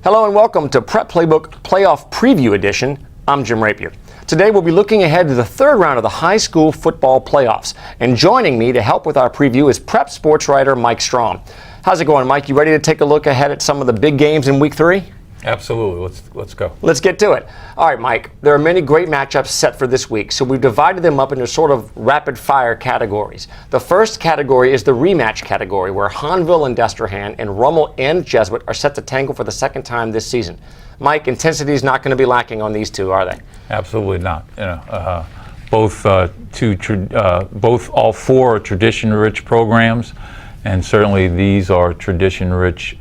Hello and welcome to Prep Playbook Playoff Preview Edition. I'm Jim Rapier. Today we'll be looking ahead to the third round of the high school football playoffs. And joining me to help with our preview is Prep sports writer Mike Strom. How's it going, Mike? You ready to take a look ahead at some of the big games in week 3? Absolutely. Let's go. Let's get to it. All right, Mike, there are many great matchups set for this week, so we've divided them up into sort of rapid-fire categories. The first category is the rematch category, where Hahnville and Destrehan and Rummel and Jesuit are set to tangle for the second time this season. Mike, intensity is not going to be lacking on these two, are they? Absolutely not. Both all four are tradition-rich programs, and certainly these are tradition-rich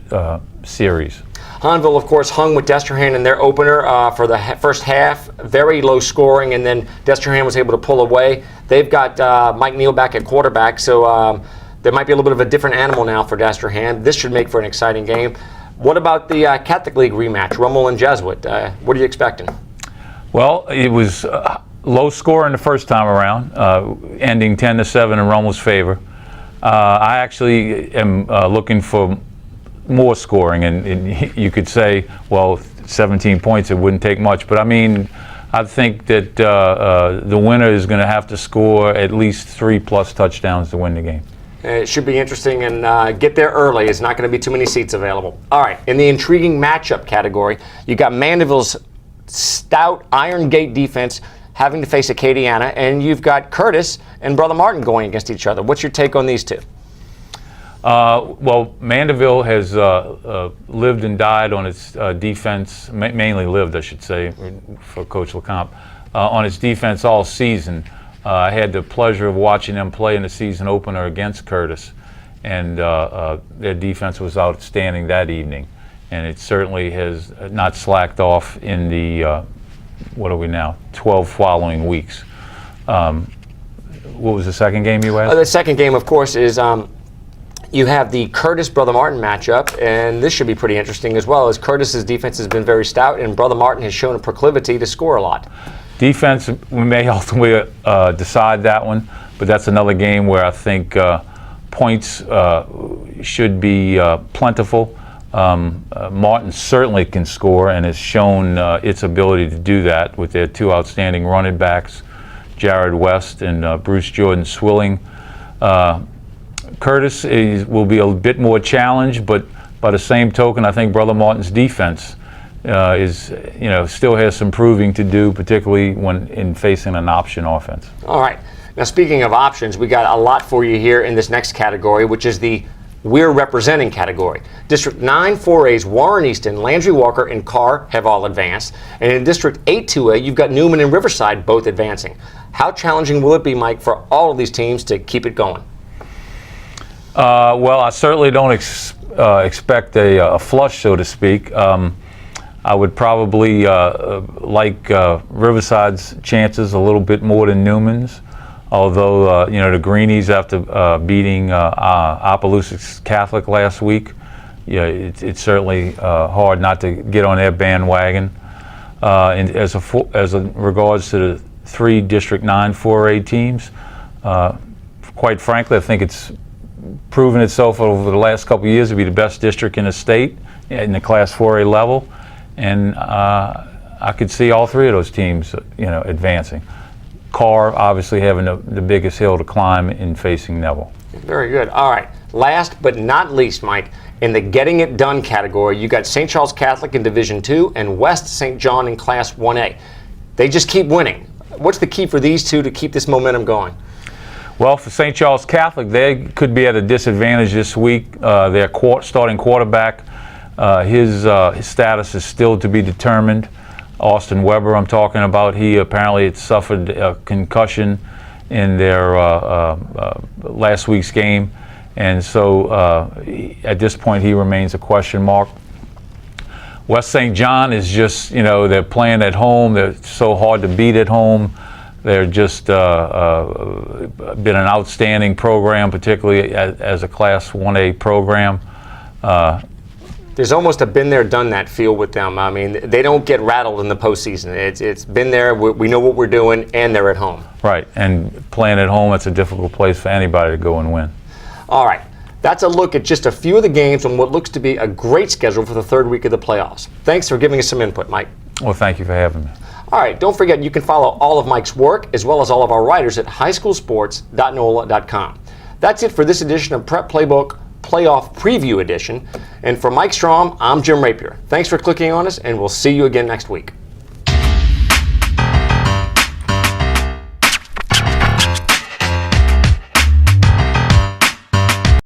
series. Hahnville, of course, hung with Destrehan in their opener for the first half. Very low scoring, and then Destrehan was able to pull away. They've got Mike Neal back at quarterback, so there might be a little bit of a different animal now for Destrehan. This should make for an exciting game. What about the Catholic League rematch, Rummel and Jesuit? What are you expecting? Well, it was low score in the first time around, ending 10-7 in Rummel's favor. I actually am looking for more scoring, and you could say, well, 17 points, it wouldn't take much. But I mean, I think that the winner is going to have to score at least 3+ touchdowns to win the game. It should be interesting, and get there early. It's not going to be too many seats available. All right, in the intriguing matchup category, you got Mandeville's stout Iron Gate defense having to face Acadiana, and you've got Curtis and Brother Martin going against each other. What's your take on these two? Well, Mandeville has lived and died on its defense, mainly lived, I should say, for Coach LeCompte, on its defense all season. I had the pleasure of watching them play in the season opener against Curtis, and their defense was outstanding that evening. And it certainly has not slacked off in the, 12 following weeks. What was the second game you asked? The second game, of course, is you have the Curtis-Brother Martin matchup, and this should be pretty interesting as well, as Curtis's defense has been very stout, and Brother Martin has shown a proclivity to score a lot. Defense, we may ultimately decide that one, but that's another game where I think points should be plentiful. Martin certainly can score and has shown its ability to do that with their two outstanding running backs, Jared West and Bruce Jordan Swilling. Curtis will be a bit more challenged, but by the same token, I think Brother Martin's defense still has some proving to do, particularly when in facing an option offense. All right. Now, speaking of options, we got a lot for you here in this next category, which is the We're Representing category. District 9 4A's Warren Easton, Landry Walker, and Carr have all advanced. And in District 8 2A, you've got Newman and Riverside both advancing. How challenging will it be, Mike, for all of these teams to keep it going? Well, I certainly don't expect a flush, so to speak. I would probably like Riverside's chances a little bit more than Newman's, although the Greenies, after beating Opelousas Catholic last week, it's certainly hard not to get on their bandwagon. And as regards to the 3 District 9 4A teams, quite frankly, I think it's proven itself over the last couple of years to be the best district in the state in the Class 4A level, and I could see all 3 of those teams, advancing. Carr obviously having the biggest hill to climb in facing Neville. Very good. All right. Last but not least, Mike, in the Getting It Done category, you got St. Charles Catholic in Division 2 and West St. John in Class 1A. They just keep winning. What's the key for these two to keep this momentum going? Well, for St. Charles Catholic, they could be at a disadvantage this week. Their starting quarterback, his status is still to be determined. Austin Weber, I'm talking about, he apparently had suffered a concussion in their last week's game, and so at this point he remains a question mark. West St. John is just, they're playing at home. They're so hard to beat at home. They're just been an outstanding program, particularly as a Class 1A program. There's almost a been there, done that feel with them. I mean, they don't get rattled in the postseason. It's been there, we know what we're doing, and they're at home. Right, and playing at home, it's a difficult place for anybody to go and win. All right. That's a look at just a few of the games on what looks to be a great schedule for the third week of the playoffs. Thanks for giving us some input, Mike. Well, thank you for having me. All right, don't forget you can follow all of Mike's work as well as all of our writers at highschoolsports.NOLA.com. That's it for this edition of Prep Playbook Playoff Preview Edition. And for Mike Strom, I'm Jim Rapier. Thanks for clicking on us, and we'll see you again next week.